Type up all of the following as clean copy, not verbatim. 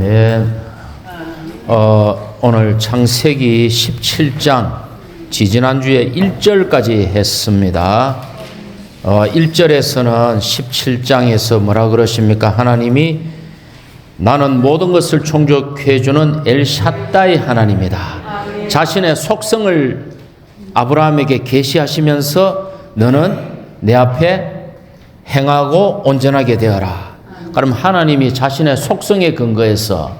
아멘. 오늘 창세기 17장 지지난주에 1절까지 했습니다. 1절에서는 17장에서 뭐라 그러십니까? 하나님이 나는 모든 것을 충족해 주는 엘샤다이 하나님이다. 자신의 속성을 아브라함에게 계시하시면서 너는 내 앞에 행하고 온전하게 되어라. 그럼 하나님이 자신의 속성에 근거해서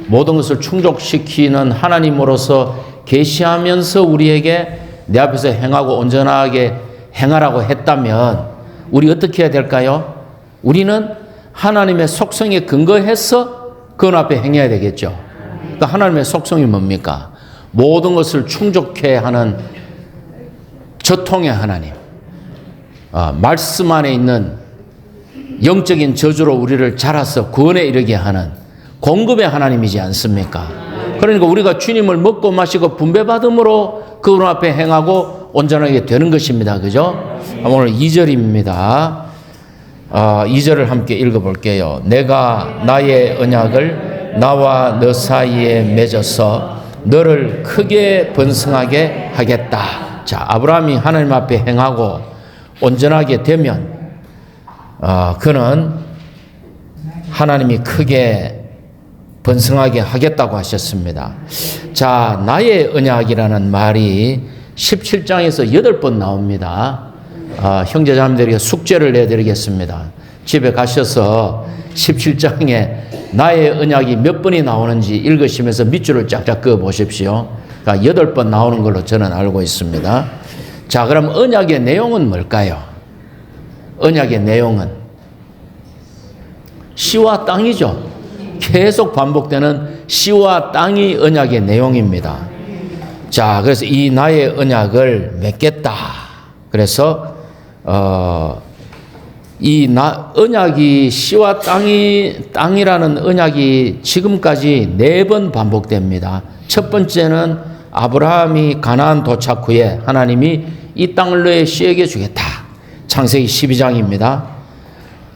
모든 것을 충족시키는 하나님으로서 계시하면서 우리에게 내 앞에서 행하고 온전하게 행하라고 했다면 우리 어떻게 해야 될까요? 우리는 하나님의 속성에 근거해서 그 앞에 행해야 되겠죠. 그러니까 하나님의 속성이 뭡니까? 모든 것을 충족해 하는 저통의 하나님. 말씀 안에 있는 영적인 저주로 우리를 자라서 구원에 이르게 하는 공급의 하나님이지 않습니까? 그러니까 우리가 주님을 먹고 마시고 분배받음으로 그분 앞에 행하고 온전하게 되는 것입니다. 그죠? 오늘 2절입니다. 2절을 함께 읽어볼게요. 내가 나의 언약을 나와 너 사이에 맺어서 너를 크게 번성하게 하겠다. 자, 아브라함이 하나님 앞에 행하고 온전하게 되면 그는 하나님이 크게 번성하게 하겠다고 하셨습니다. 자, 나의 언약이라는 말이 17장에서 8번 나옵니다. 형제자매들에게 숙제를 내드리겠습니다. 집에 가셔서 17장에 나의 언약이 몇 번이 나오는지 읽으시면서 밑줄을 쫙쫙 그어 보십시오. 그러니까 8번 나오는 걸로 저는 알고 있습니다. 자, 그럼 언약의 내용은 뭘까요? 언약의 내용은 씨와 땅이죠. 계속 반복되는 씨와 땅이 언약의 내용입니다. 자, 그래서 이 나의 언약을 맺겠다. 그래서 언약이 씨와 땅이라는 언약이 지금까지 4번 반복됩니다. 첫 번째는 아브라함이 가나안 도착 후에 하나님이 이 땅을 너의 씨에게 주겠다. 창세기 12장입니다.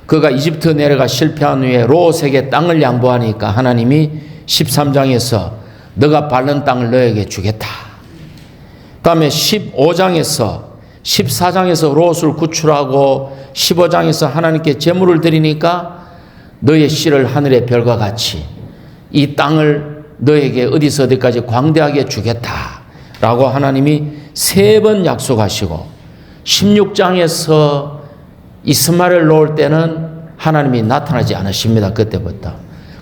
그가 이집트 내려가 실패한 후에 롯에게 땅을 양보하니까 하나님이 13장에서 너가 밟는 땅을 너에게 주겠다. 다음에 15장에서 14장에서 롯을 구출하고 15장에서 하나님께 제물을 드리니까 너의 씨를 하늘의 별과 같이 이 땅을 너에게 어디서 어디까지 광대하게 주겠다 라고 하나님이 3번 약속하시고 16장에서 이스마엘을 놓을 때는 하나님이 나타나지 않으십니다. 그때부터.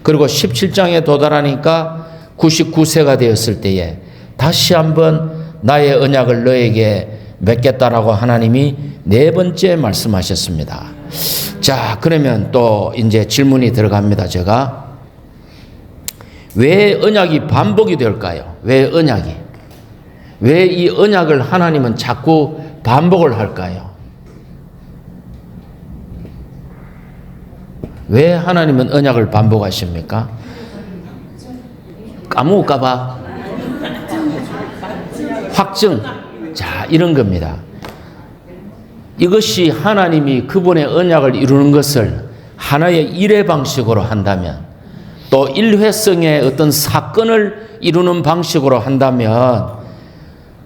그리고 17장에 도달하니까 99세가 되었을 때에 다시 한번 나의 언약을 너에게 맺겠다라고 하나님이 4번째 말씀하셨습니다. 자, 그러면 또 이제 질문이 들어갑니다. 제가 왜 언약이 반복이 될까요? 왜 언약이? 왜 이 언약을 하나님은 자꾸 반복을 할까요? 왜 하나님은 언약을 반복하십니까? 까먹을까봐? 확증. 자, 이런 겁니다. 이것이 하나님이 그분의 언약을 이루는 것을 하나의 일회 방식으로 한다면 또 일회성의 어떤 사건을 이루는 방식으로 한다면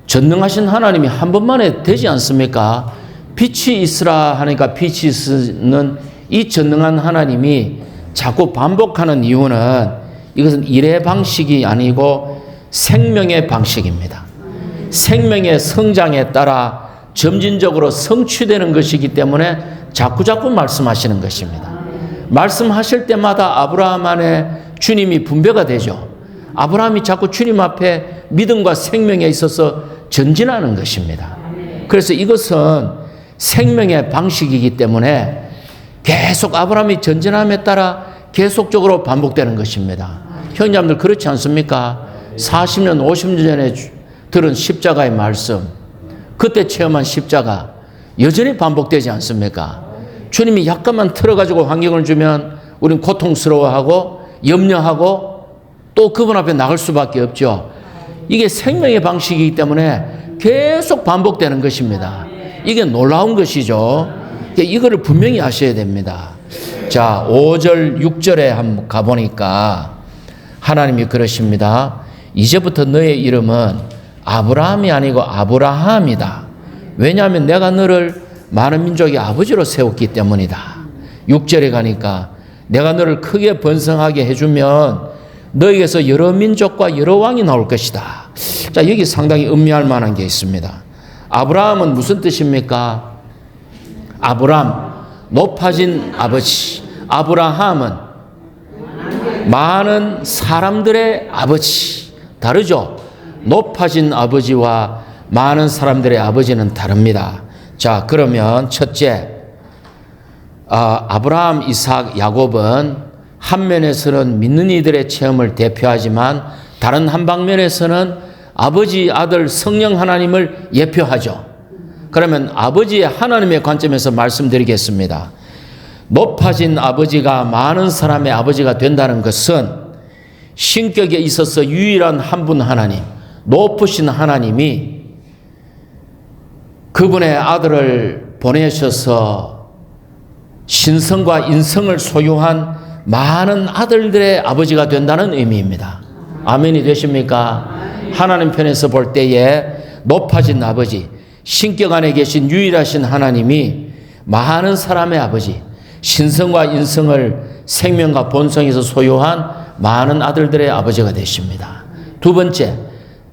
전능하신 하나님이 한 번만에 되지 않습니까? 빛이 있으라 하니까 빛이 있는 이 전능한 하나님이 자꾸 반복하는 이유는 이것은 일의 방식이 아니고 생명의 방식입니다. 생명의 성장에 따라 점진적으로 성취되는 것이기 때문에 자꾸자꾸 말씀하시는 것입니다. 말씀하실 때마다 아브라함 안에 주님이 분배가 되죠. 아브라함이 자꾸 주님 앞에 믿음과 생명에 있어서 전진하는 것입니다. 그래서 이것은 생명의 방식이기 때문에 계속 아브라함이 전진함에 따라 계속적으로 반복되는 것입니다. 형제님들 그렇지 않습니까? 40년, 50년 전에 들은 십자가의 말씀, 그때 체험한 십자가 여전히 반복되지 않습니까? 주님이 약간만 틀어가지고 환경을 주면 우린 고통스러워하고 염려하고 또 그분 앞에 나갈 수밖에 없죠. 이게 생명의 방식이기 때문에 계속 반복되는 것입니다. 이게 놀라운 것이죠. 이거를 분명히 아셔야 됩니다. 자, 5절, 6절에 한번 가보니까 하나님이 그러십니다. 이제부터 너의 이름은 아브라함이 아니고 아브라함이다. 왜냐하면 내가 너를 많은 민족의 아버지로 세웠기 때문이다. 6절에 가니까 내가 너를 크게 번성하게 해주면 너에게서 여러 민족과 여러 왕이 나올 것이다. 자, 여기 상당히 의미할 만한 게 있습니다. 아브라함은 무슨 뜻입니까? 아브람, 높아진 아버지. 아브라함은 많은 사람들의 아버지. 다르죠? 높아진 아버지와 많은 사람들의 아버지는 다릅니다. 자, 그러면 첫째, 아브라함, 이삭, 야곱은 한 면에서는 믿는 이들의 체험을 대표하지만 다른 한 방면에서는 아버지, 아들, 성령 하나님을 예표하죠. 그러면 아버지의 하나님의 관점에서 말씀드리겠습니다. 높아진 아버지가 많은 사람의 아버지가 된다는 것은 신격에 있어서 유일한 한 분 하나님, 높으신 하나님이 그분의 아들을 보내셔서 신성과 인성을 소유한 많은 아들들의 아버지가 된다는 의미입니다. 아멘이 되십니까? 하나님 편에서 볼 때에 높아진 아버지, 신격 안에 계신 유일하신 하나님이 많은 사람의 아버지, 신성과 인성을 생명과 본성에서 소유한 많은 아들들의 아버지가 되십니다. 두 번째,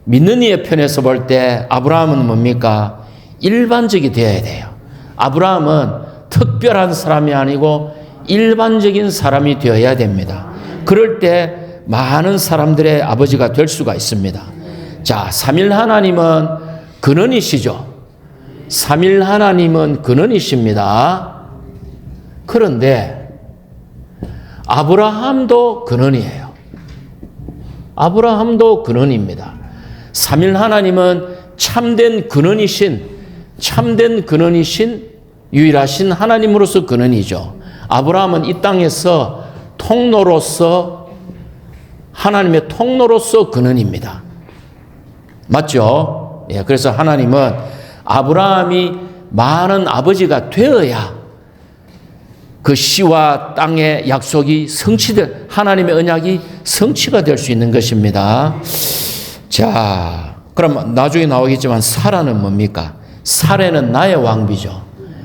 믿는 이의 편에서 볼 때 아브라함은 뭡니까? 일반적이 되어야 돼요. 아브라함은 특별한 사람이 아니고 일반적인 사람이 되어야 됩니다. 그럴 때 많은 사람들의 아버지가 될 수가 있습니다. 자, 삼일 하나님은 근원이시죠. 삼일 하나님은 근원이십니다. 그런데 아브라함도 근원이에요. 아브라함도 근원입니다. 삼일 하나님은 참된 근원이신 유일하신 하나님으로서 근원이죠. 아브라함은 이 땅에서 통로로서 하나님의 통로로서 근원입니다. 맞죠? 예, 그래서 하나님은 아브라함이 많은 아버지가 되어야 그 씨와 땅의 약속이 성취될, 하나님의 언약이 성취가 될 수 있는 것입니다. 자, 그럼 나중에 나오겠지만 사라는 뭡니까? 사례는 나의 왕비죠.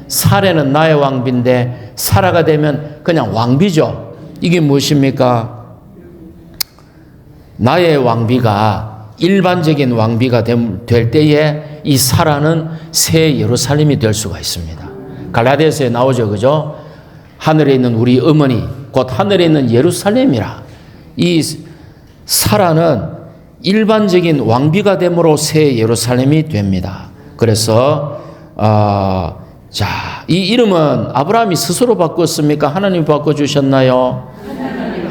사례는 나의 왕비인데 사라가 되면 그냥 왕비죠. 이게 무엇입니까? 나의 왕비가 일반적인 왕비가 될 때에 이 사라는 새 예루살렘이 될 수가 있습니다. 갈라디아서에 나오죠, 그죠? 하늘에 있는 우리 어머니, 곧 하늘에 있는 예루살렘이라. 이 사라는 일반적인 왕비가 됨으로 새 예루살렘이 됩니다. 그래서 자, 이 이름은 아브라함이 스스로 바꿨습니까? 하나님이 바꿔주셨나요?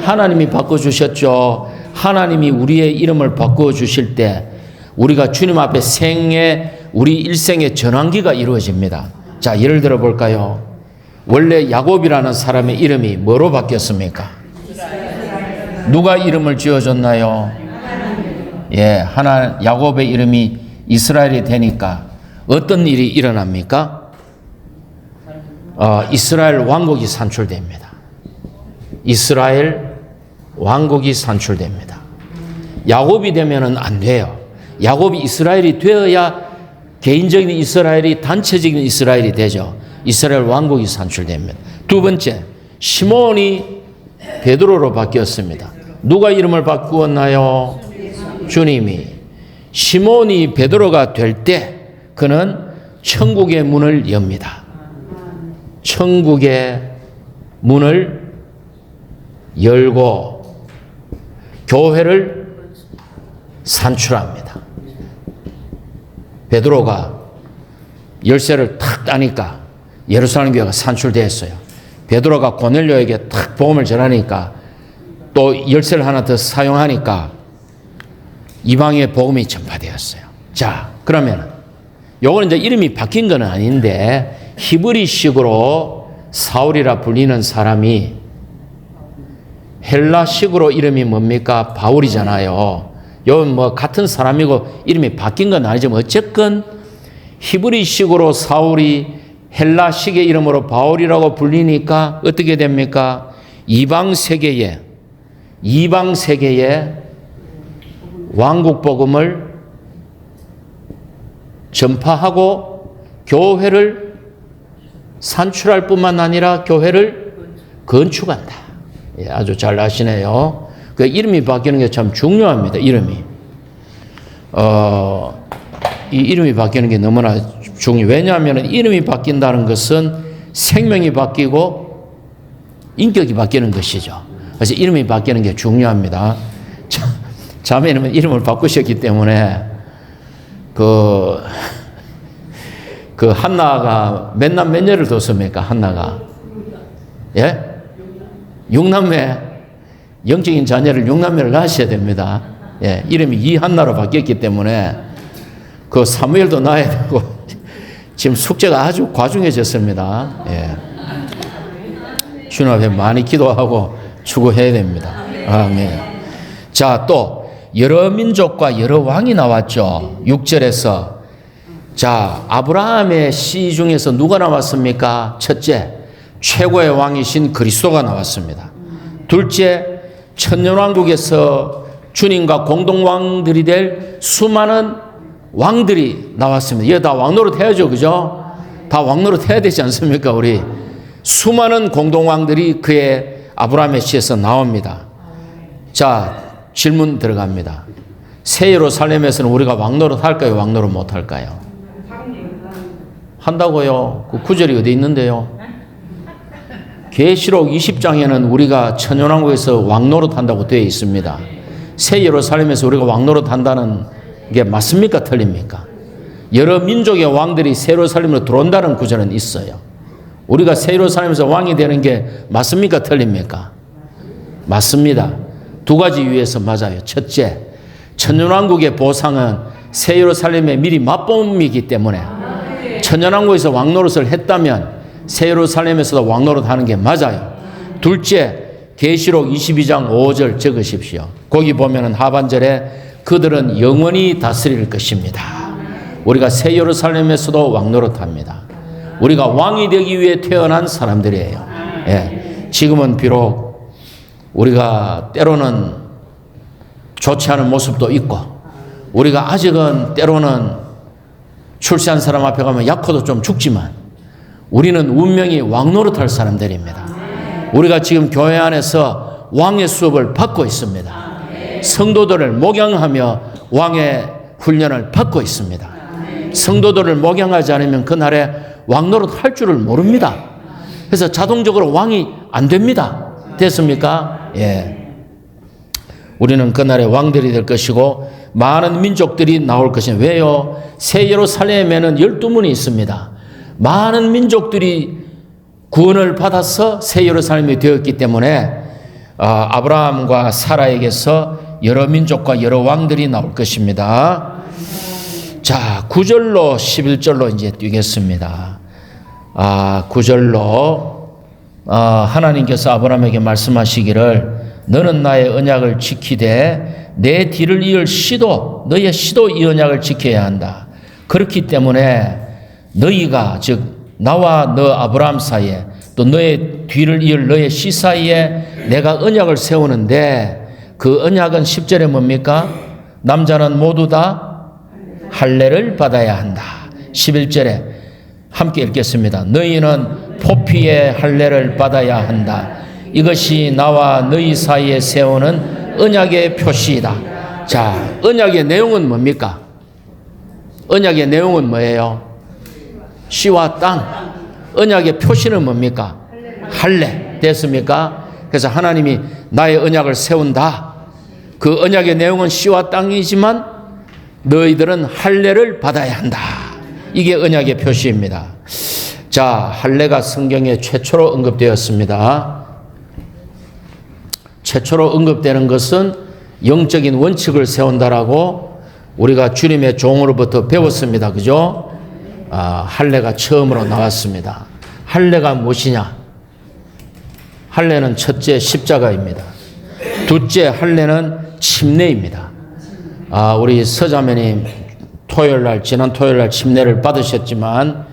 하나님이 바꿔주셨죠. 하나님이 우리의 이름을 바꿔주실 때 우리가 주님 앞에 우리 일생의 전환기가 이루어집니다. 자, 예를 들어 볼까요? 원래 야곱이라는 사람의 이름이 뭐로 바뀌었습니까? 누가 이름을 지어줬나요? 예, 야곱의 이름이 이스라엘이 되니까 어떤 일이 일어납니까? 이스라엘 왕국이 산출됩니다. 이스라엘 왕국이 산출됩니다. 야곱이 되면은 안 돼요. 야곱이 이스라엘이 되어야 개인적인 이스라엘이 단체적인 이스라엘이 되죠. 이스라엘 왕국이 산출됩니다. 두 번째, 시몬이 베드로로 바뀌었습니다. 누가 이름을 바꾸었나요? 주님이. 시몬이 베드로가 될 때 그는 천국의 문을 엽니다. 천국의 문을 열고 교회를 산출합니다. 베드로가 열쇠를 탁 따니까 예루살렘 교회가 산출되었어요. 베드로가 고넬료에게 탁 복음을 전하니까 또 열쇠를 하나 더 사용하니까 이방의 복음이 전파되었어요. 자, 그러면 요거는 이제 이름이 바뀐 건 아닌데 히브리식으로 사울이라 불리는 사람이 헬라식으로 이름이 뭡니까? 바울이잖아요. 요건 뭐 같은 사람이고 이름이 바뀐 건 아니지만 어쨌건 히브리식으로 사울이 헬라식의 이름으로 바울이라고 불리니까 어떻게 됩니까? 이방 세계에 이방 세계에 왕국 복음을 전파하고 교회를 산출할 뿐만 아니라 교회를 건축한다. 예, 아주 잘 아시네요. 그 이름이 바뀌는 게 참 중요합니다. 이름이. 이 이름이 바뀌는 게 너무나 중요해요. 왜냐하면 이름이 바뀐다는 것은 생명이 바뀌고 인격이 바뀌는 것이죠. 그래서 이름이 바뀌는 게 중요합니다. 자매님은 이름을 바꾸셨기 때문에 그 한나가 몇 남 몇 녀를 뒀습니까? 한나가. 예? 6남매. 영적인 자녀를 6남매를 낳으셔야 됩니다. 예, 이름이 이한나로 바뀌었기 때문에 그 사무엘도 낳아야 되고 지금 숙제가 아주 과중해졌습니다. 예. 주님 앞에 많이 기도하고 추구해야 됩니다. 아멘. 자, 또 여러 민족과 여러 왕이 나왔죠. 6절에서. 자, 아브라함의 씨 중에서 누가 나왔습니까? 첫째, 최고의 왕이신 그리스도가 나왔습니다. 둘째, 천년왕국에서 주님과 공동왕들이 될 수많은 왕들이 나왔습니다. 이거 다 왕노릇 해야죠. 그죠? 다 왕노릇 해야 되지 않습니까? 우리 수많은 공동왕들이 그의 아브라함의 씨에서 나옵니다. 자, 질문 들어갑니다. 새 예루살렘에서는 우리가 왕노릇 할까요? 왕노릇 못 할까요? 한다고요. 그 구절이 어디 있는데요? 계시록 20장에는 우리가 천년왕국에서 왕노릇 한다고 되어 있습니다. 새 예루살렘에서 우리가 왕노릇 한다는 게 맞습니까? 틀립니까? 여러 민족의 왕들이 새 예루살렘으로 들어온다는 구절은 있어요. 우리가 새 예루살렘에서 왕이 되는 게 맞습니까? 틀립니까? 맞습니다. 두 가지 이유에서 맞아요. 첫째, 천년왕국의 보상은 새 예루살렘의 미리 맛봄이기 때문에 천년왕국에서 왕노릇을 했다면 새 예루살렘에서도 왕노릇 하는 게 맞아요. 둘째, 계시록 22장 5절 적으십시오. 거기 보면은 하반절에 그들은 영원히 다스릴 것입니다. 우리가 새 예루살렘에서도 왕노릇 합니다. 우리가 왕이 되기 위해 태어난 사람들이에요. 예. 지금은 비록 우리가 때로는 좋지 않은 모습도 있고, 우리가 아직은 때로는 출세한 사람 앞에 가면 약호도 좀 죽지만, 우리는 운명이 왕노릇 할 사람들입니다. 우리가 지금 교회 안에서 왕의 수업을 받고 있습니다. 성도들을 목양하며 왕의 훈련을 받고 있습니다. 성도들을 목양하지 않으면 그날에 왕노릇 할 줄을 모릅니다. 그래서 자동적으로 왕이 안 됩니다. 됐습니까? 예. 우리는 그날에 왕들이 될 것이고 많은 민족들이 나올 것입니다. 왜요? 새 예루살렘에는 12문이 있습니다. 많은 민족들이 구원을 받아서 새 예루살렘이 되었기 때문에 아브라함과 사라에게서 여러 민족과 여러 왕들이 나올 것입니다. 자, 9절로 11절로 이제 뛰겠습니다. 9절로 하나님께서 아브라함에게 말씀하시기를 너는 나의 언약을 지키되 내 뒤를 이을 씨도 너의 씨도 이 언약을 지켜야 한다. 그렇기 때문에 너희가 즉 나와 너 아브라함 사이에 또 너의 뒤를 이을 너의 씨 사이에 내가 언약을 세우는데 그 언약은 10절에 뭡니까? 남자는 모두 다 할례를 받아야 한다. 11절에 함께 읽겠습니다. 너희는 포피의 할례를 받아야 한다. 이것이 나와 너희 사이에 세우는 언약의 표시이다. 자, 언약의 내용은 뭡니까? 언약의 내용은 뭐예요? 씨와 땅. 언약의 표시는 뭡니까? 할례. 됐습니까? 그래서 하나님이 나의 언약을 세운다. 그 언약의 내용은 씨와 땅이지만 너희들은 할례를 받아야 한다. 이게 언약의 표시입니다. 자, 할례가 성경에 최초로 언급되었습니다. 최초로 언급되는 것은 영적인 원칙을 세운다라고 우리가 주님의 종으로부터 배웠습니다. 그죠? 할례가 처음으로 나왔습니다. 할례가 무엇이냐? 할례는 첫째 십자가입니다. 둘째 할례는 침례입니다. 우리 서자매님 지난 토요일날 침례를 받으셨지만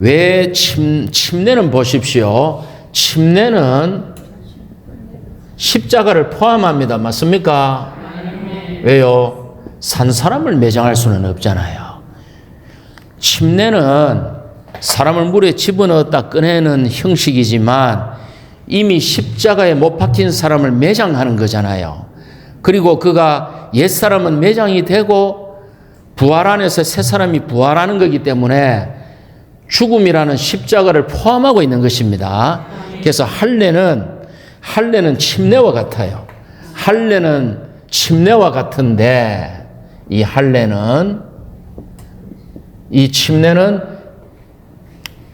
왜 침례는 보십시오. 침례는 십자가를 포함합니다. 맞습니까? 왜요? 산 사람을 매장할 수는 없잖아요. 침례는 사람을 물에 집어넣었다 꺼내는 형식이지만 이미 십자가에 못 박힌 사람을 매장하는 거잖아요. 그리고 그가 옛사람은 매장이 되고 부활 안에서 새 사람이 부활하는 거기 때문에 죽음이라는 십자가를 포함하고 있는 것입니다. 그래서 할례는 침례와 같아요. 할례는 침례와 같은데 이 침례는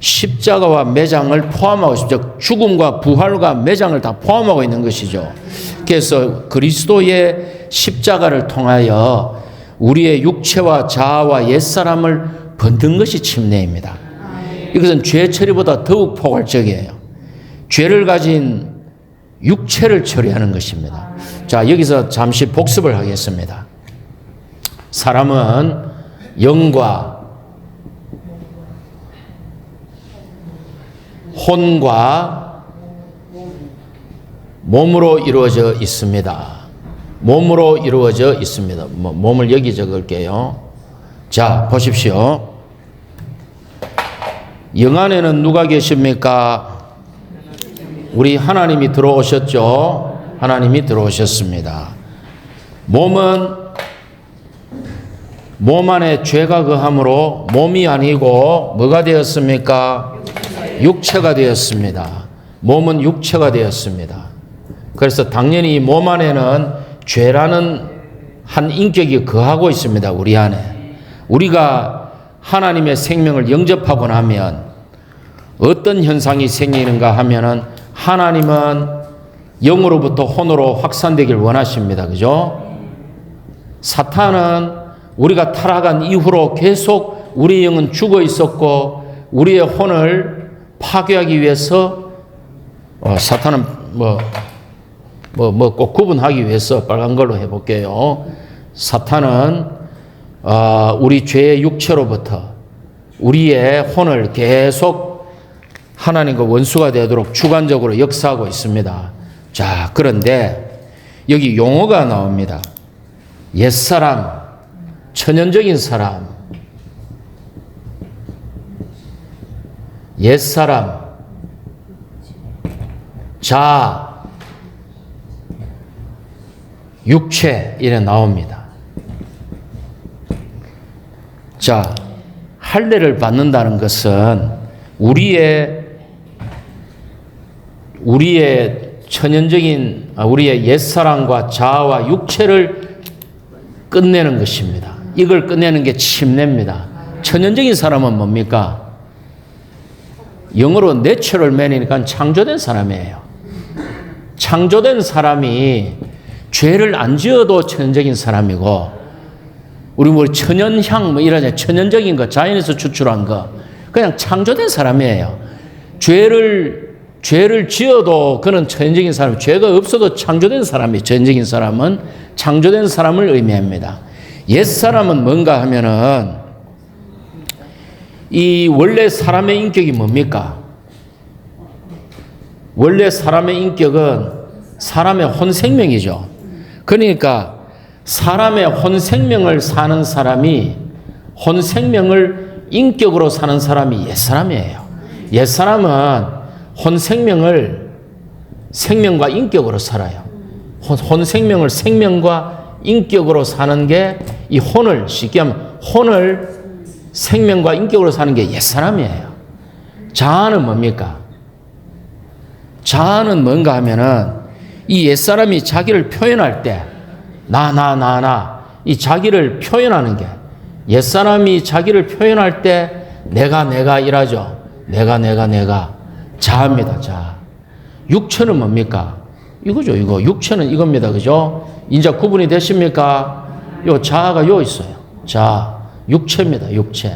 십자가와 매장을 포함하고 있습니다. 죽음과 부활과 매장을 다 포함하고 있는 것이죠. 그래서 그리스도의 십자가를 통하여 우리의 육체와 자아와 옛사람을 번든 것이 침례입니다. 이것은 죄 처리보다 더욱 포괄적이에요. 죄를 가진 육체를 처리하는 것입니다. 자, 여기서 잠시 복습을 하겠습니다. 사람은 영과 혼과 몸으로 이루어져 있습니다. 몸으로 이루어져 있습니다. 몸을 여기 적을게요. 자, 보십시오. 영 안에는 누가 계십니까? 우리 하나님이 들어오셨죠? 하나님이 들어오셨습니다. 몸은 몸 안에 죄가 거함으로 몸이 아니고 뭐가 되었습니까? 육체가 되었습니다. 몸은 육체가 되었습니다. 그래서 당연히 몸 안에는 죄라는 한 인격이 거하고 있습니다. 우리 안에. 우리가 하나님의 생명을 영접하고 나면 어떤 현상이 생기는가 하면은 하나님은 영으로부터 혼으로 확산되길 원하십니다. 그죠? 사탄은 우리가 타락한 이후로 계속 우리 영은 죽어 있었고 우리의 혼을 파괴하기 위해서 사탄은 꼭 구분하기 위해서 빨간 걸로 해볼게요. 사탄은 우리 죄의 육체로부터 우리의 혼을 계속 하나님과 원수가 되도록 주관적으로 역사하고 있습니다. 자, 그런데 여기 용어가 나옵니다. 옛사람, 천연적인 사람, 옛사람, 자, 육체 이래 나옵니다. 자, 할례를 받는다는 것은 우리의 천연적인 우리의 옛사람과 자아와 육체를 끝내는 것입니다. 이걸 끝내는 게 침례입니다. 천연적인 사람은 뭡니까? 영어로 내추럴 맨이니까 창조된 사람이에요. 창조된 사람이 죄를 안 지어도 천연적인 사람이고, 우리 천연향 이러냐, 천연적인 거, 자연에서 추출한 거, 그냥 창조된 사람이에요. 죄를 지어도 그는 천연적인 사람, 죄가 없어도 창조된 사람이, 천연적인 사람은 창조된 사람을 의미합니다. 옛사람은 뭔가 하면은 이 원래 사람의 인격이 뭡니까? 원래 사람의 인격은 사람의 혼생명이죠. 그러니까 사람의 혼생명을 사는 사람이, 혼생명을 인격으로 사는 사람이 옛사람이에요. 옛사람은 혼생명을 생명과 인격으로 살아요. 혼생명을 생명과 인격으로 사는 게, 이 혼을, 쉽게 하면 혼을 생명과 인격으로 사는 게 옛사람이에요. 자아는 뭡니까? 자아는 뭔가 하면은 이 옛사람이 자기를 표현할 때 이 자기를 표현하는 게, 옛사람이 자기를 표현할 때 내가 이라죠. 내가 자아입니다. 자아. 육체는 뭡니까? 이거죠. 이거 육체는 이겁니다. 그죠? 이제 구분이 되십니까? 요 자아가 요 있어요. 자아. 육체입니다. 육체.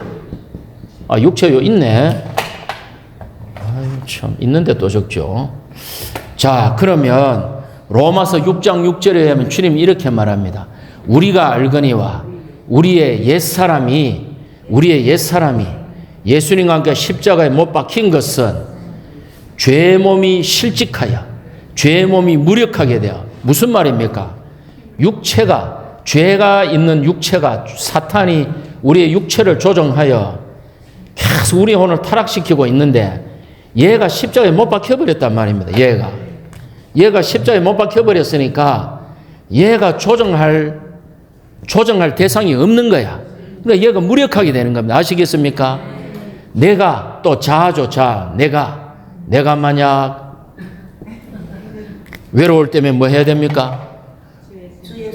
아, 육체 요 있네. 아유, 참 있는데 또 적죠. 자, 그러면 로마서 6장 6절에 하면 주님이 이렇게 말합니다. 우리가 알거니와 우리의 옛사람이 예수님과 함께 십자가에 못 박힌 것은 죄의 몸이 실직하여 죄의 몸이 무력하게 돼요. 무슨 말입니까? 육체가, 죄가 있는 육체가, 사탄이 우리의 육체를 조종하여 계속 우리 혼을 타락시키고 있는데, 얘가 십자가에 못 박혀버렸단 말입니다. 얘가 십자가에 못 박혀버렸으니까 얘가 조정할 대상이 없는 거야. 그러니까 얘가 무력하게 되는 겁니다. 아시겠습니까? 내가 또 자아죠, 자아. 내가 만약 외로울 때면 뭐 해야 됩니까?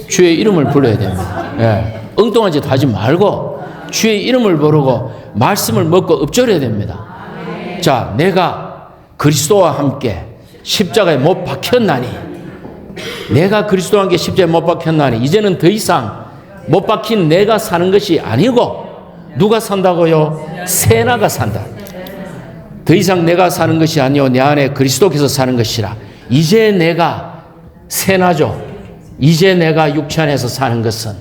주의 이름을 불러야 됩니다. 예. 엉뚱한 짓 하지 말고 주의 이름을 부르고 말씀을 먹고 엎드려야 됩니다. 자, 내가 그리스도와 함께 십자가에 못 박혔나니, 내가 그리스도와 함께 십자가에 못 박혔나니, 이제는 더 이상 못 박힌 내가 사는 것이 아니고 누가 산다고요? 세나가 산다. 더 이상 내가 사는 것이 아니요 내 안에 그리스도께서 사는 것이라. 이제 내가 세나죠. 이제 내가 육체 안에서 사는 것은,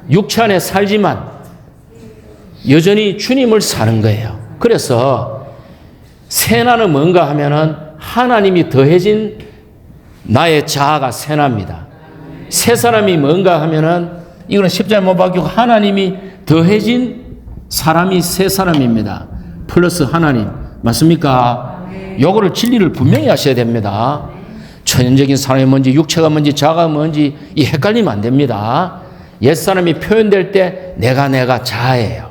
육체 안에 살지만 여전히 주님을 사는 거예요. 그래서 세나는 뭔가 하면은 하나님이 더해진 나의 자아가 세나입니다. 새 사람이 뭔가 하면은 이거는 십자가에 못 박히고 하나님이 더해진 사람이 새 사람입니다. 플러스 하나님. 맞습니까? 요거를 진리를 분명히 하셔야 됩니다. 천연적인 사람이 뭔지 육체가 뭔지 자아가 뭔지 이 헷갈리면 안 됩니다. 옛사람이 표현될 때 내가 자아예요.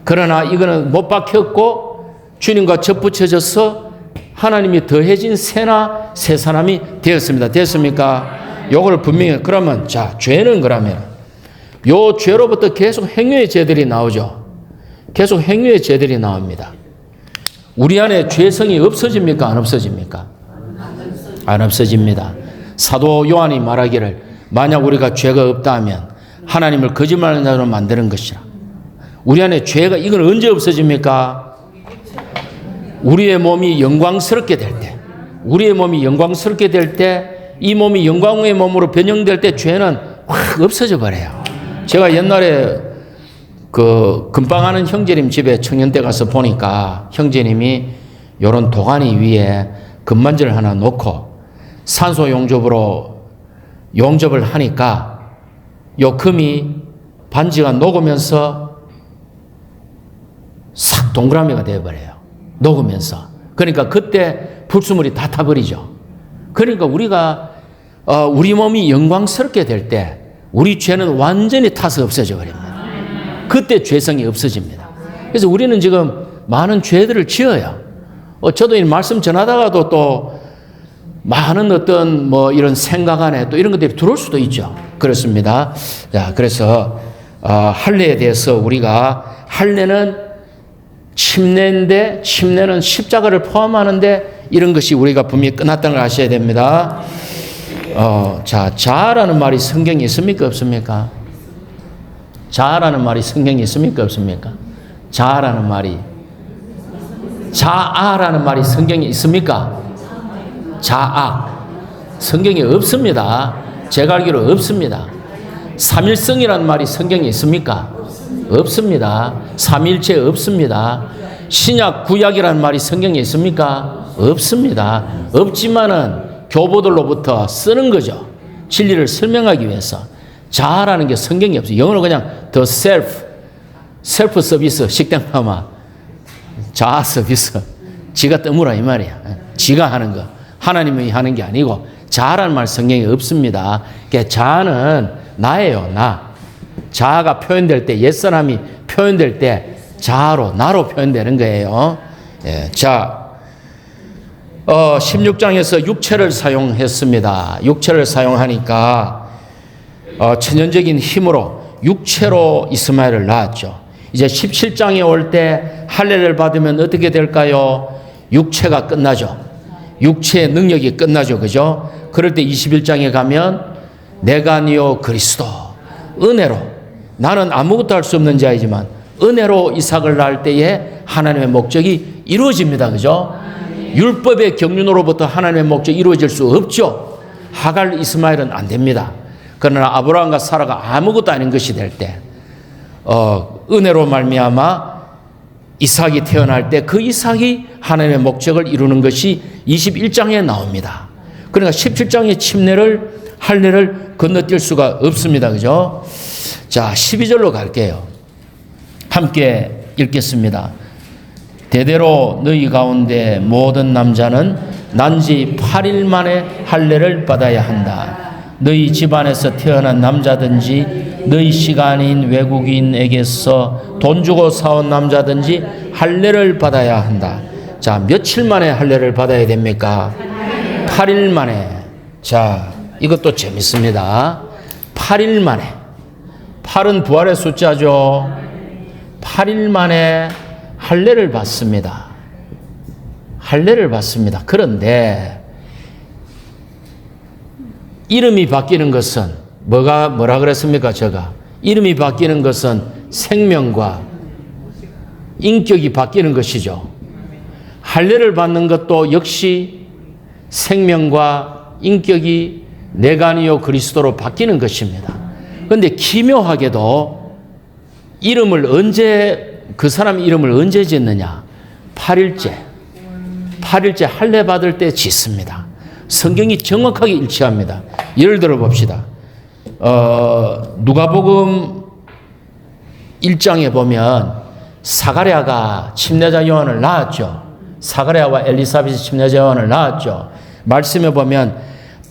그러나 이거는 못 박혔고 주님과 접붙여져서 하나님이 더해진 새나 새 사람이 되었습니다. 됐습니까? 요걸 분명히. 그러면 자, 죄는 그러면 요 죄로부터 계속 행위의 죄들이 나오죠. 계속 행위의 죄들이 나옵니다. 우리 안에 죄성이 없어집니까? 안 없어집니까? 안 없어집니다. 사도 요한이 말하기를 만약 우리가 죄가 없다 하면 하나님을 거짓말하는 자로 만드는 것이라. 우리 안에 죄가, 이건 언제 없어집니까? 우리의 몸이 영광스럽게 될 때, 우리의 몸이 영광스럽게 될 때, 이 몸이 영광의 몸으로 변형될 때 죄는 확 없어져 버려요. 제가 옛날에 그 금방하는 형제님 집에 청년 때 가서 보니까 형제님이 요런 도가니 위에 금반지를 하나 놓고 산소 용접으로 용접을 하니까 요 금이 반지가 녹으면서 싹 동그라미가 되어버려요. 녹으면서. 그러니까 그때 불수물이 다 타버리죠. 그러니까 우리가 우리 몸이 영광스럽게 될 때 우리 죄는 완전히 타서 없어져 버립니다. 그때 죄성이 없어집니다. 그래서 우리는 지금 많은 죄들을 지어요. 저도 이 말씀 전하다가도 또 많은 어떤 뭐 이런 생각 안에 또 이런 것들이 들어올 수도 있죠. 그렇습니다. 자, 그래서 할례에 대해서 우리가, 할례는 침례인데 침례는 십자가를 포함하는데 이런 것이 우리가 분명히 끝났다는 걸 아셔야 됩니다. 자, 자아라는 말이 성경에 있습니까? 없습니까? 자아라는 말이 성경에 있습니까? 없습니까? 자아라는 말이, 자아라는 말이 성경에 있습니까? 자아. 성경에 없습니다. 제가 알기로 없습니다. 삼일성이라는 말이 성경에 있습니까? 없습니다. 삼일체 없습니다. 신약, 구약이라는 말이 성경에 있습니까? 없습니다. 없지만은 교보들로부터 쓰는 거죠. 진리를 설명하기 위해서. 자아라는 게 성경에 없어요. 영어로 그냥 the self 서비스, 식당 파마, 자아 서비스. 지가 떠물어 이 말이야. 지가 하는 거. 하나님이 하는 게 아니고 자아라는 말 성경에 없습니다. 그러니까 자아는 나예요, 나. 자아가 표현될 때, 옛사람이 표현될 때 자아로, 나로 표현되는 거예요. 예, 자, 16장에서 육체를 사용했습니다. 육체를 사용하니까 천연적인 힘으로 육체로 이스마엘을 낳았죠. 이제 17장에 올 때 할례를 받으면 어떻게 될까요? 육체가 끝나죠. 육체의 능력이 끝나죠. 그죠? 그럴 때 21장에 가면 내가 아니요 그리스도, 은혜로, 나는 아무것도 할 수 없는 자이지만 은혜로 이삭을 낳을 때에 하나님의 목적이 이루어집니다. 그죠? 율법의 경륜으로부터 하나님의 목적이 이루어질 수 없죠. 하갈, 이스마엘은 안 됩니다. 그러나 아브라함과 사라가 아무것도 아닌 것이 될 때 은혜로 말미암아 이삭이 태어날 때 그 이삭이 하나님의 목적을 이루는 것이 21장에 나옵니다. 그러니까 17장의 침례를, 할례를 건너뛸 수가 없습니다. 그죠? 자, 12절로 갈게요. 함께 읽겠습니다. 대대로 너희 가운데 모든 남자는 난지 8일 만에 할례를 받아야 한다. 너희 집안에서 태어난 남자든지 너희 시간인 외국인에게서 돈 주고 사온 남자든지 할례를 받아야 한다. 자, 며칠 만에 할례를 받아야 됩니까? 8일 만에. 자, 이것도 재밌습니다. 8일 만에. 8은 부활의 숫자죠. 8일 만에 할례를 받습니다. 할례를 받습니다. 그런데 이름이 바뀌는 것은 뭐라 그랬습니까? 제가 이름이 바뀌는 것은 생명과 인격이 바뀌는 것이죠. 할례를 받는 것도 역시 생명과 인격이 내가 아니요 그리스도로 바뀌는 것입니다. 그런데 기묘하게도 이름을 언제, 그 사람 이름을 언제 짓느냐? 8일째 할례 받을 때 짓습니다. 성경이 정확하게 일치합니다. 예를 들어 봅시다. 누가복음 1장에 보면 사가랴가 침례자 요한을 낳았죠. 사가랴와 엘리사벳이 침례자 요한을 낳았죠. 말씀에 보면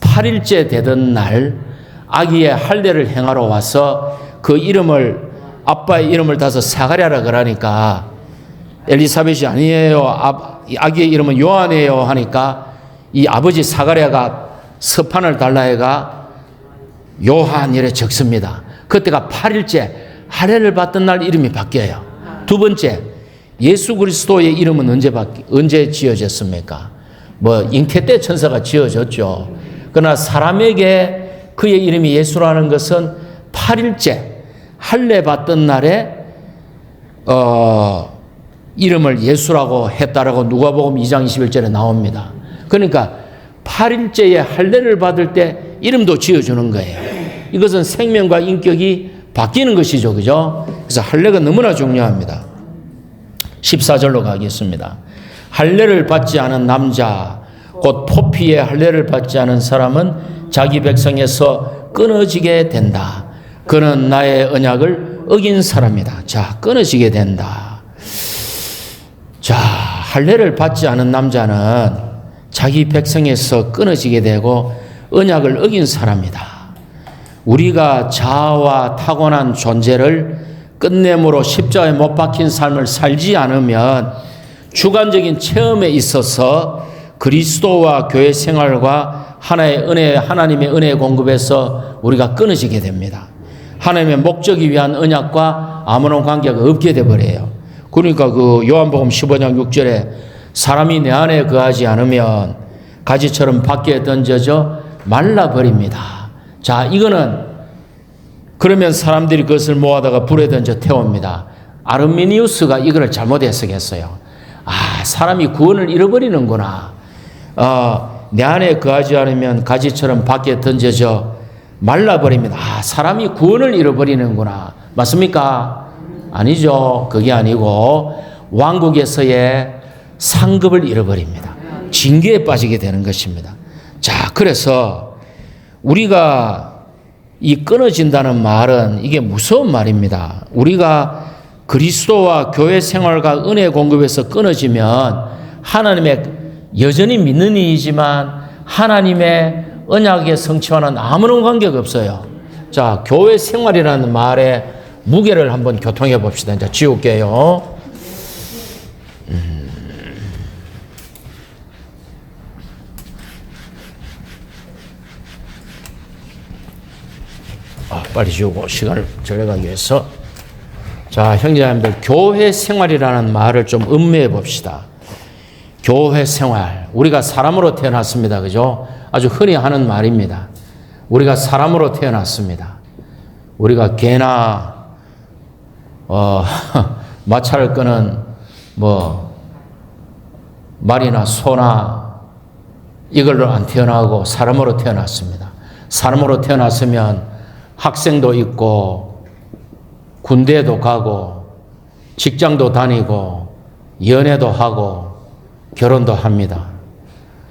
8일째 되던 날 아기의 할례를 행하러 와서 그 이름을, 아빠의 이름을 따서 사가랴라 그러니까 엘리사벳이 아니에요, 아기의 이름은 요한이에요 하니까 이 아버지 사가랴가 서판을 달라 해가 요한 이래 적습니다. 그때가 8일째 할례를 받던 날 이름이 바뀌어요. 두 번째, 예수 그리스도의 이름은 언제 지어졌습니까? 뭐 잉태 때 천사가 지어졌죠. 그러나 사람에게 그의 이름이 예수라는 것은 8일째 할례 받던 날에 이름을 예수라고 했다라고 누가복음 2장 21절에 나옵니다. 그러니까 8일째에 할례를 받을 때 이름도 지어주는 거예요. 이것은 생명과 인격이 바뀌는 것이죠. 그죠? 그래서 할례가 너무나 중요합니다. 14절로 가겠습니다. 할례를 받지 않은 남자, 곧 포피의 할례를 받지 않은 사람은 자기 백성에서 끊어지게 된다. 그는 나의 언약을 어긴 사람이다. 자, 끊어지게 된다. 자, 할례를 받지 않은 남자는 자기 백성에서 끊어지게 되고 언약을 어긴 사람이다. 우리가 자아와 타고난 존재를 끝내므로 십자가에 못 박힌 삶을 살지 않으면 주관적인 체험에 있어서 그리스도와 교회 생활과 하나님의 은혜 공급에서 우리가 끊어지게 됩니다. 하나님의 목적이 위한 언약과 아무런 관계가 없게 되어버려요. 그러니까 그 요한복음 15장 6절에 사람이 내 안에 거하지 않으면 가지처럼 밖에 던져져 말라버립니다. 자, 이거는 그러면 사람들이 그것을 모아다가 불에 던져 태웁니다. 아르미니우스가 이거를 잘못 해석했어요. 아, 사람이 구원을 잃어버리는구나. 내 안에 거하지 않으면 가지처럼 밖에 던져져 말라버립니다. 아, 사람이 구원을 잃어버리는구나. 맞습니까? 아니죠. 그게 아니고 왕국에서의 상급을 잃어버립니다. 징계에 빠지게 되는 것입니다. 자, 그래서 우리가 이 끊어진다는 말은 이게 무서운 말입니다. 우리가 그리스도와 교회 생활과 은혜 공급에서 끊어지면 하나님의 여전히 믿는 이이지만 하나님의 언약의 성취와는 아무런 관계가 없어요. 자, 교회 생활이라는 말의 무게를 한번 교통해 봅시다. 이제 지울게요. 빨리 지우고 시간을 절약하기 위해서. 자, 형제자매들, 교회 생활이라는 말을 좀 음미해 봅시다. 교회 생활. 우리가 사람으로 태어났습니다. 그죠? 아주 흔히 하는 말입니다. 우리가 사람으로 태어났습니다. 우리가 개나 마차를 끄는 말이나 소나 이걸로 안 태어나고 사람으로 태어났습니다. 사람으로 태어났으면 학생도 있고 군대도 가고 직장도 다니고 연애도 하고 결혼도 합니다.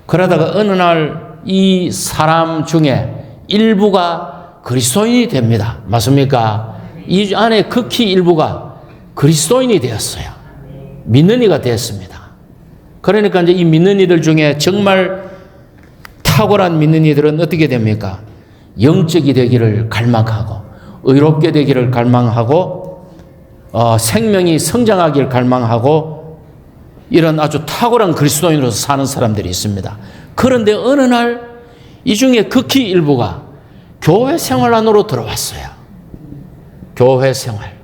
그러다가 어느 날 이 사람 중에 일부가 그리스도인이 됩니다. 맞습니까? 이 안에 극히 일부가 그리스도인이 되었어요. 믿는 이가 되었습니다. 그러니까 이제 이 믿는 이들 중에 정말 탁월한 믿는 이들은 어떻게 됩니까? 영적이 되기를 갈망하고 의롭게 되기를 갈망하고 생명이 성장하기를 갈망하고 이런 아주 탁월한 그리스도인으로서 사는 사람들이 있습니다. 그런데 어느 날 이 중에 극히 일부가 교회 생활 안으로 들어왔어요. 교회 생활.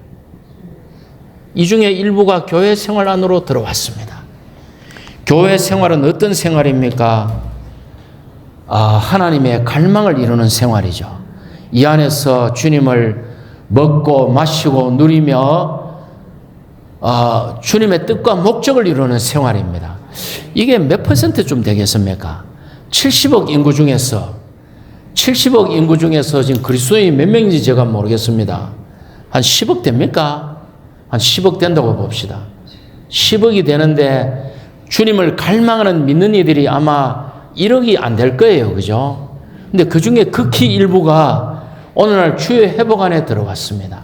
이 중에 일부가 교회 생활 안으로 들어왔습니다. 교회 생활은 어떤 생활입니까? 하나님의 갈망을 이루는 생활이죠. 이 안에서 주님을 먹고 마시고 누리며 주님의 뜻과 목적을 이루는 생활입니다. 이게 몇 퍼센트쯤 되겠습니까? 70억 인구 중에서 지금 그리스도인이 몇 명인지 제가 모르겠습니다. 한 10억 됩니까? 한 10억 된다고 봅시다. 10억이 되는데 주님을 갈망하는 믿는 이들이 아마 1억이 안 될 거예요. 그죠? 근데 그 중에 극히 일부가 어느 날 주의 회복 안에 들어갔습니다.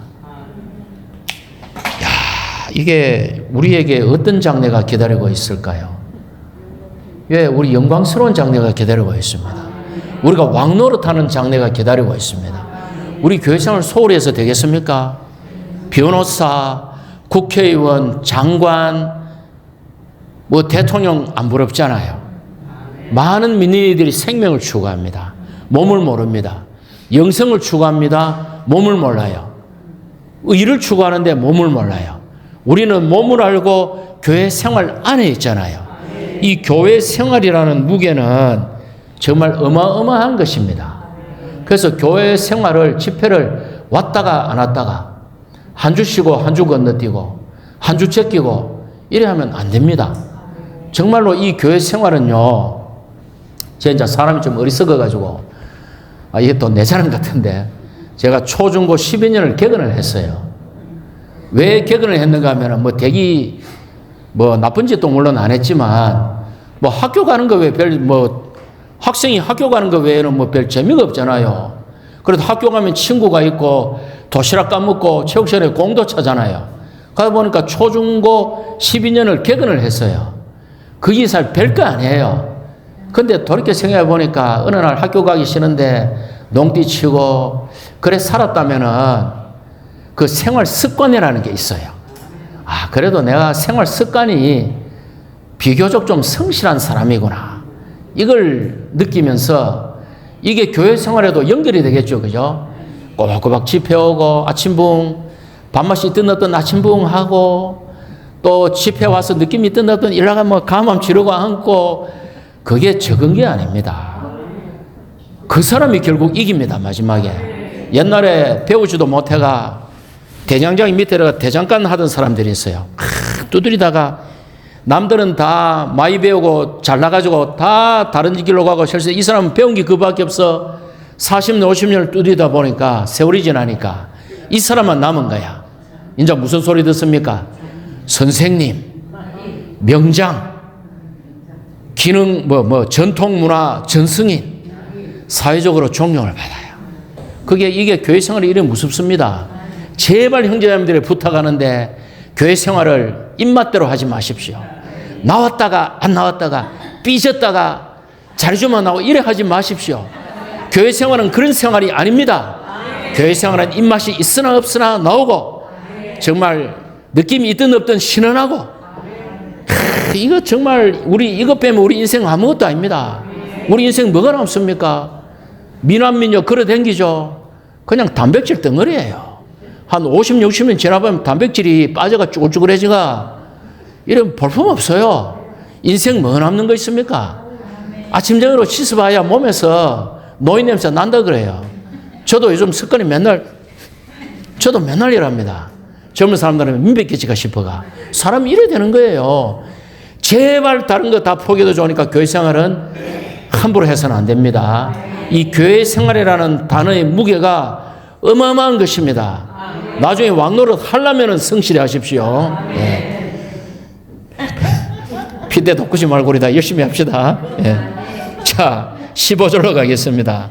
이게 우리에게 어떤 장래가 기다리고 있을까요? 왜 우리 영광스러운 장래가 기다리고 있습니다. 우리가 왕노릇하는 장래가 기다리고 있습니다. 우리 교회생활 소홀히 해서 되겠습니까? 변호사, 국회의원, 장관, 대통령 안 부럽잖아요. 많은 민의들이 생명을 추구합니다. 몸을 모릅니다. 영성을 추구합니다. 몸을 몰라요. 의를 추구하는데 몸을 몰라요. 우리는 몸을 알고 교회 생활 안에 있잖아요. 이 교회 생활이라는 무게는 정말 어마어마한 것입니다. 그래서 교회 생활을 집회를 왔다가 안 왔다가 한 주 쉬고 한 주 건너뛰고 한 주 제끼고 이래 하면 안 됩니다. 정말로 이 교회 생활은요, 제가 사람이 좀 어리석어가지고 이게 또 내 자랑 같은데 제가 초중고 12년을 개근을 했어요. 왜 개근을 했는가 하면 나쁜 짓도 물론 안 했지만 학교 가는 거 외에 학생이 학교 가는 거 외에는 별 재미가 없잖아요. 그래도 학교 가면 친구가 있고 도시락 까먹고 체육 시간에 공도 차잖아요. 가다 보니까 초중고 12년을 개근을 했어요. 그 이상 별거 아니에요. 근데 돌이켜 생각해 보니까 어느 날 학교 가기 싫은데 농띠 치고 그래 살았다면은 그 생활 습관이라는 게 있어요. 그래도 내가 생활 습관이 비교적 좀 성실한 사람이구나. 이걸 느끼면서 이게 교회 생활에도 연결이 되겠죠. 그죠? 꼬박꼬박 집회 오고 아침붕, 밥맛이 뜨났던 아침붕 하고 또 집회 와서 느낌이 뜨났던 일나가면 감암 지르고 앉고 그게 적은 게 아닙니다. 그 사람이 결국 이깁니다. 마지막에. 옛날에 배우지도 못해가 대장장 밑에 대장간 하던 사람들이 있어요. 두드리다가 남들은 다 많이 배우고 잘나가지고 다 다른 길로 가고 실제 이 사람은 배운 게 그밖에 없어. 40년, 50년을 두드리다 보니까 세월이 지나니까 이 사람만 남은 거야. 이제 무슨 소리 듣습니까? 선생님, 명장, 기능, 전통문화, 전승인, 사회적으로 존경을 받아요. 이게 교회 생활이 이래 무섭습니다. 제발 형제자매들이 부탁하는데 교회 생활을 입맛대로 하지 마십시오. 나왔다가 안 나왔다가 삐졌다가 자리주만 나오고 이래 하지 마십시오. 교회 생활은 그런 생활이 아닙니다. 교회 생활은 입맛이 있으나 없으나 나오고 정말 느낌이 있든 없든 신원하고 이거 정말 이거 빼면 우리 인생 아무것도 아닙니다. 우리 인생 뭐가 남습니까? 미남민요 걸어댕기죠. 그냥 단백질 덩어리예요. 한 50, 60년 지나보면 단백질이 빠져가 쭈글쭈글해지가 이런 볼품 없어요. 인생 뭐 남는 거 있습니까? 아침 저녁으로 씻어봐야 몸에서 노인 냄새 난다 그래요. 저도 요즘 습관이 맨날 일합니다. 젊은 사람들은 민백기지가 싶어가. 사람이 이래 되는 거예요. 제발 다른 거 다 포기해도 좋으니까 교회 생활은 함부로 해서는 안 됩니다. 이 교회 생활이라는 단어의 무게가 어마어마한 것입니다. 나중에 왕노릇 하려면 성실히 하십시오. 예. 피대 덮지 말고 우리 다 열심히 합시다. 예. 자, 15절로 가겠습니다.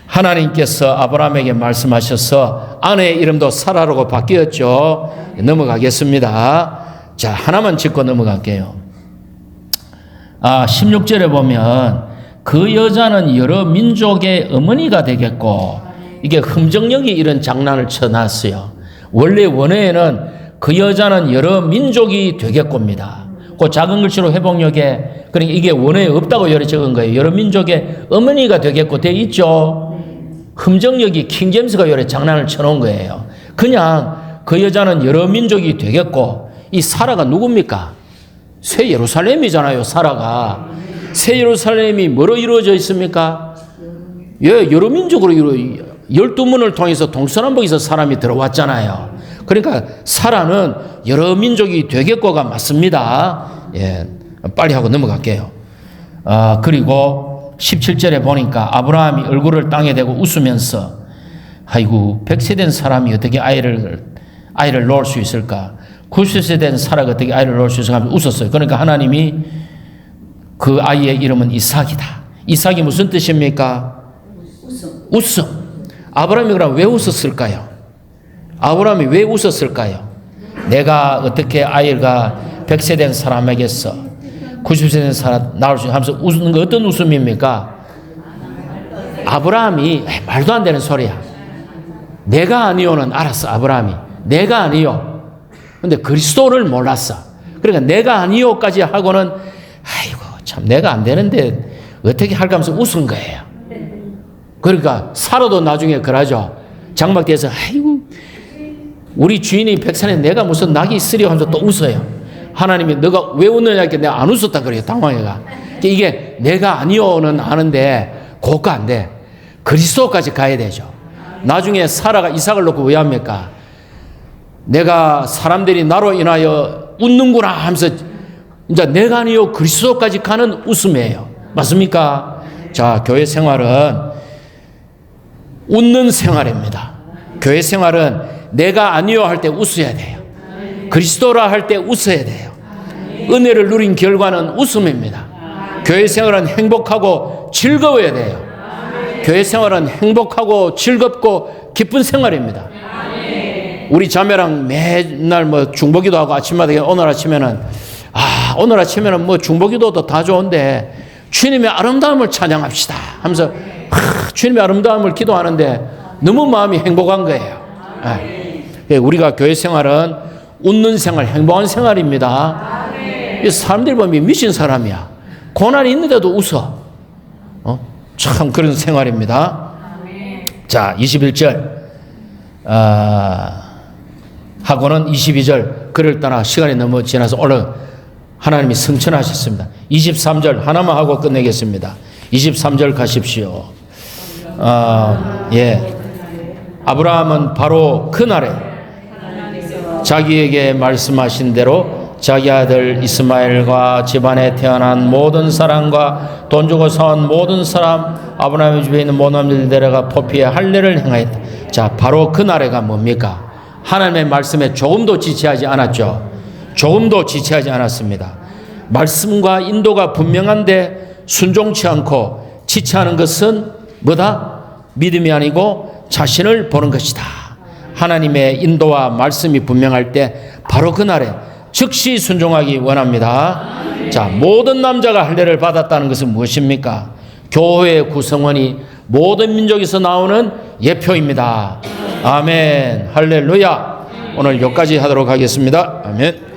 하나님께서 아브라함에게 말씀하셔서 아내의 이름도 사라라고 바뀌었죠. 넘어가겠습니다. 자, 하나만 짚고 넘어갈게요. 16절에 보면 그 여자는 여러 민족의 어머니가 되겠고, 이게 흥정력이 이런 장난을 쳐놨어요. 원래 원어에는 그 여자는 여러 민족이 되겠고입니다. 그 작은 글씨로 회복력에, 그러니까 이게 원어에 없다고 여러 적은 거예요. 여러 민족의 어머니가 되겠고 돼 있죠. 흥정력이 킹제임스가 여러 장난을 쳐놓은 거예요. 그냥 그 여자는 여러 민족이 되겠고, 이 사라가 누굽니까? 새 예루살렘이잖아요. 사라가. 새 예루살렘이 뭐로 이루어져 있습니까? 예, 여러 민족으로 12문을 통해서 동서남북에서 사람이 들어왔잖아요. 그러니까 사라는 여러 민족이 되겠고가 맞습니다. 예, 빨리 하고 넘어갈게요. 그리고 17절에 보니까 아브라함이 얼굴을 땅에 대고 웃으면서, 아이고 100세 된 사람이 어떻게 아이를 낳을 수 있을까? 90세 된 사라가 어떻게 아이를 낳을 수 있을까 하면서 웃었어요. 그러니까 하나님이 그 아이의 이름은 이삭이다. 이삭이 무슨 뜻입니까? 웃음. 아브라함이 그럼 왜 웃었을까요? 아브라함이 왜 웃었을까요? 내가 어떻게 아이가 100세 된 사람에게서 90세 된 사람 낳을 수 하면서 웃는 거 어떤 웃음입니까? 아브라함이 말도 안 되는 소리야. 내가 아니오는 알았어. 아브라함이 내가 아니오. 근데 그리스도를 몰랐어. 그러니까 내가 아니오까지 하고는 아이고 참 내가 안 되는데 어떻게 할까 하면서 웃은 거예요. 그러니까 사라도 나중에 그러죠. 장막대에서 아이고 우리 주인이 100살에 내가 무슨 낙이 있으려 하면서 또 웃어요. 하나님이 너가 왜 웃느냐 했더니 내가 안 웃었다 그래요. 당황해가. 이게 내가 아니오는 아는데 그거 안 돼. 그리스도까지 가야 되죠. 나중에 사라가 이삭을 놓고 왜 합니까? 내가 사람들이 나로 인하여 웃는구나 하면서 이제 내가 아니요 그리스도까지 가는 웃음이에요. 맞습니까? 자, 교회 생활은 웃는 생활입니다. 교회 생활은 내가 아니요 할 때 웃어야 돼요. 그리스도라 할 때 웃어야 돼요. 은혜를 누린 결과는 웃음입니다. 교회 생활은 행복하고 즐거워야 돼요. 교회 생활은 행복하고 즐겁고 기쁜 생활입니다. 우리 자매랑 맨날 뭐 중보기도 하고 아침마다 오늘 아침에는 뭐 중보기도도 다 좋은데 주님의 아름다움을 찬양합시다 하면서 주님의 아름다움을 기도하는데 너무 마음이 행복한 거예요. 우리가 교회 생활은 웃는 생활, 행복한 생활입니다. 사람들이 보면 미친 사람이야. 고난이 있는데도 웃어. 참 그런 생활입니다. 자, 21절 하고는 22절 그를 따라 시간이 너무 지나서 얼른 하나님이 성천하셨습니다. 23절 하나만 하고 끝내겠습니다. 23절 가십시오. 아브라함은 바로 그날에 자기에게 말씀하신 대로 자기 아들 이스마엘과 집안에 태어난 모든 사람과 돈 주고 사온 모든 사람 아브라함의 집에 있는 모든 남자들 데려가 포피에 할례를 행하였다. 자, 바로 그날에가 뭡니까? 하나님의 말씀에 조금도 지체하지 않았죠. 조금도 지체하지 않았습니다. 말씀과 인도가 분명한데 순종치 않고 지체하는 것은 뭐다? 믿음이 아니고 자신을 보는 것이다. 하나님의 인도와 말씀이 분명할 때 바로 그날에 즉시 순종하기 원합니다. 자, 모든 남자가 할례를 받았다는 것은 무엇입니까? 교회의 구성원이 모든 민족에서 나오는 예표입니다. 아멘. 할렐루야. 오늘 여기까지 하도록 하겠습니다. 아멘.